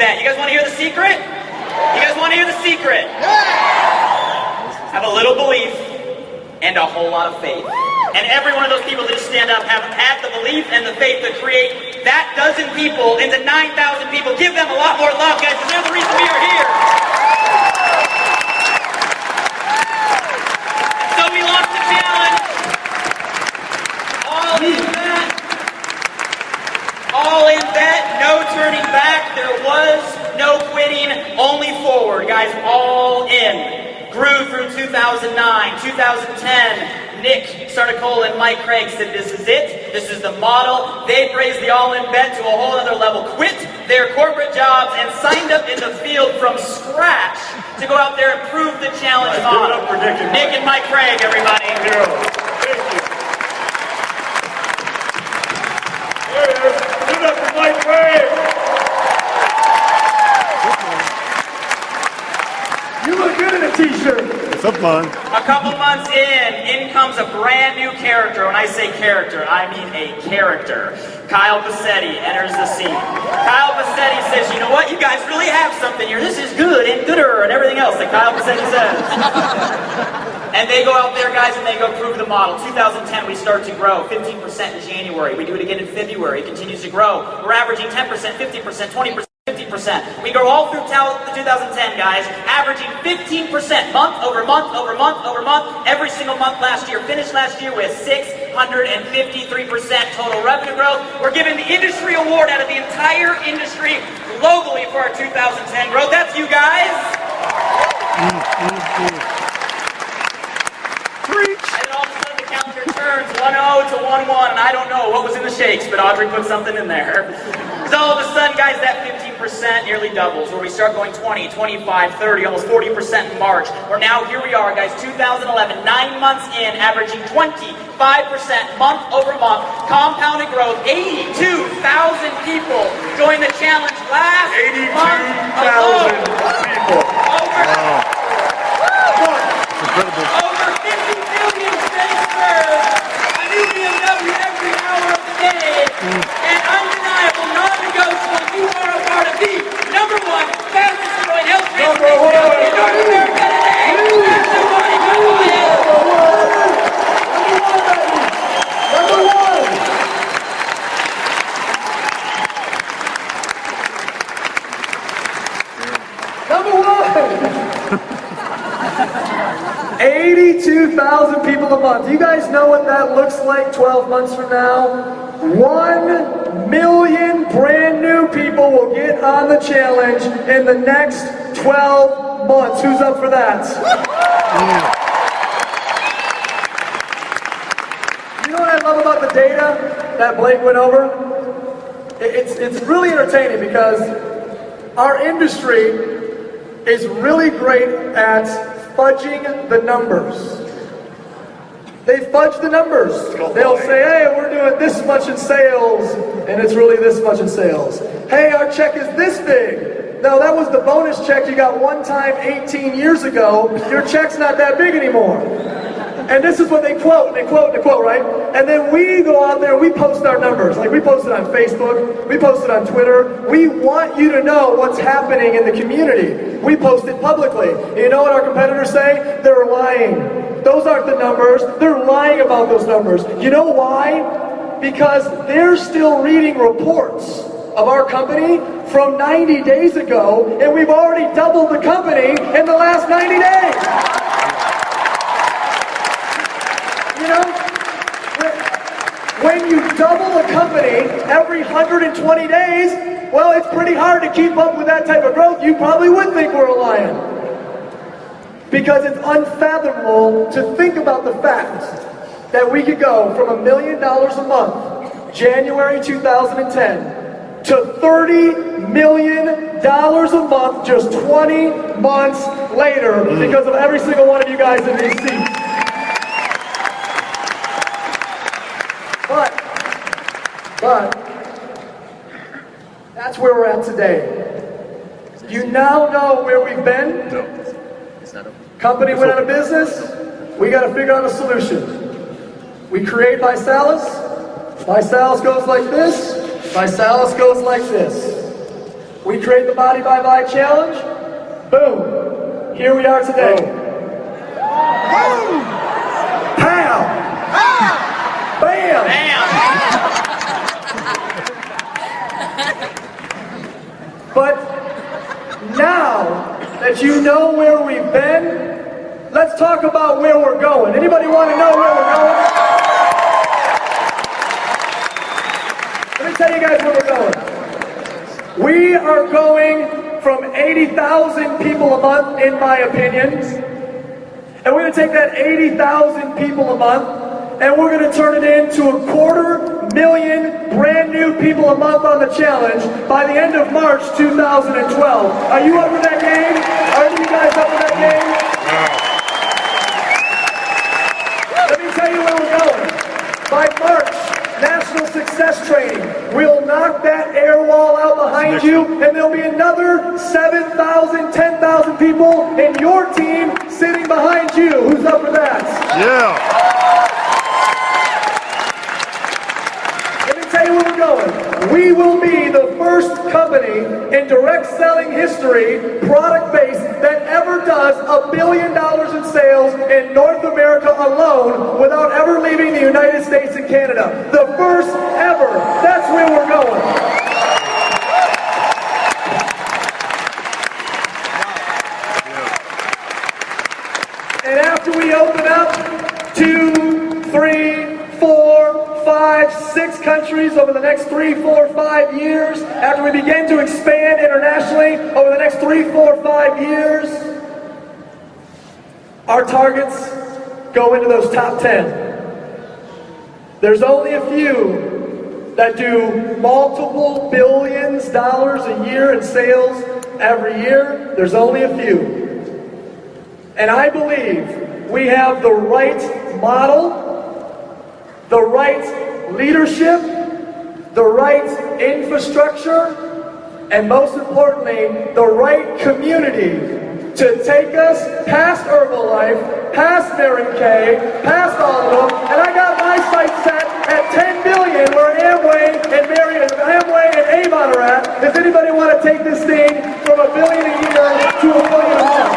bet. You guys want to hear the secret? You guys want to hear the secret? Have a little belief and a whole lot of faith. And every one of those people that just stand up have had the belief and the faith to create that dozen people into 9,000 people. Give them a lot more love, guys, because they're the reason we are here. So we launched the challenge. All in bet, no turning back. There was no quitting, only forward. Guys, all in. Grew through 2009, 2010. Nick Sarnicola and Mike Craig said this is it. This is the model. They've raised the all-in bet to a whole other level. Quit their corporate jobs and signed up in the field from scratch to go out there and prove the challenge model. Nick and Mike Craig, everybody. Thank you. There it is. Give it up for Mike Craig. You look good in a t-shirt. It's up fun. A couple months in comes a brand new character. When I say character, I mean a character. Kyle Passetti enters the scene. Kyle Passetti says, you know what, you guys really have something here. This is good and gooder and everything else that Kyle Passetti says. And they go out there, guys, and they go prove the model. 2010, we start to grow. 15% in January. We do it again in February. It continues to grow. We're averaging 10%, 50%, 20%. 50%. We go all through 2010, guys, averaging 15% month over month over month over month, every single month last year. Finished last year with 653% total revenue growth. We're given the industry award out of the entire industry globally for our 2010 growth. That's you guys. Preach. And then all of a sudden the calendar turns 1-0 to 1-1, and I don't know what was in the shakes, but Audrey put something in there. Because all of a sudden, guys, that 15% nearly doubles, where we start going 20, 25, 30, almost 40% in March. Where now, here we are, guys, 2011, 9 months in, averaging 25% month over month, compounded growth. 82,000 people joined the challenge last month alone. 82,000 people. Over 50 million space served, a new BMW every hour of the day, and undeniable, non-negotiable, you are a part of the number one fastest growing health transformation company in North America today. That's the money, come Number one! 82,000 people a month. Do you guys know what that looks like 12 months from now? 1 million brand new people will get on the challenge in the next 12 months. Who's up for that? You know what I love about the data that Blake went over? It's really entertaining because our industry is really great at fudging the numbers. They fudge the numbers. They'll say, hey, we're doing this much in sales, and it's really this much in sales. Hey, our check is this big. No, that was the bonus check you got one time 18 years ago. Your check's not that big anymore. And this is what they quote, and they quote, and they quote, right? And then we go out there, we post our numbers. Like we post it on Facebook, we post it on Twitter. We want you to know what's happening in the community. We post it publicly. You know what our competitors say? They're lying. Those aren't the numbers. They're lying about those numbers. You know why? Because they're still reading reports of our company from 90 days ago, and we've already doubled the company in the last 90 days. You know, when you double a company every 120 days, well, it's pretty hard to keep up with that type of growth. You probably would think we're a lion. Because it's unfathomable to think about the fact that we could go from $1 million a month, January 2010, to $30 million a month just 20 months later because of every single one of you guys in these seats. But that's where we're at today. You now know where we've been. No. It's not open. Company went out of business. We got to figure out a solution. We create VISALUS. VISALUS goes like this. VISALUS goes like this. We create the Body by Vi Challenge. Boom. Here we are today. Pow! Bam! Bam! But now that you know where we've been, let's talk about where we're going. Anybody want to know where we're going? Let me tell you guys where we're going. We are going from 80,000 people a month, in my opinion, and we're going to take that 80,000 people a month, and we're going to turn it into 250,000 brand new people a month on the challenge by the end of March 2012. Are you up for that game? Are you guys up for that game? Let me tell you where we're going. By March, National Success Training. We'll knock that air wall out behind you, and there'll be another 7,000, 10,000 people in your team sitting behind you. Who's up for that? Yeah. Let me tell you where we're going. We will be the first company in direct selling history, product-based, that ever does $1 billion in sales in North America alone without ever leaving the United States and Canada. The first ever. That's where we're going. And after we open up 2, 3, 4, 5, 6 countries over the next 3, 4, 5 years, after we begin to expand internationally over the next 3, 4, 5 years, our targets go into those top 10. There's only a few that do multiple billions dollars a year in sales every year. There's only a few. And I believe we have the right model, the right leadership, the right infrastructure, and most importantly, the right community to take us past Herbalife, past Mary Kay, past all of them. And I got my sights set at 10 billion where Amway and Avon are at. Does anybody want to take this thing from $1 billion a year to $1 billion a month?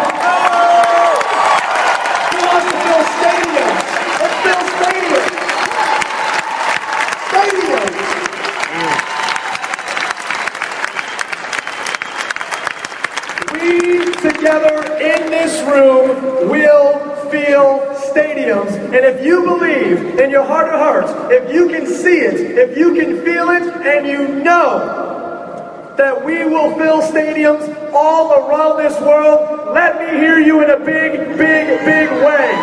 Who wants to build stadiums? Let's build stadiums. We together in this room will fill stadiums. And if you believe in your heart of hearts, if you can see it, if you can feel it, and you know that we will fill stadiums all around this world, let me hear you in a big, big, big way.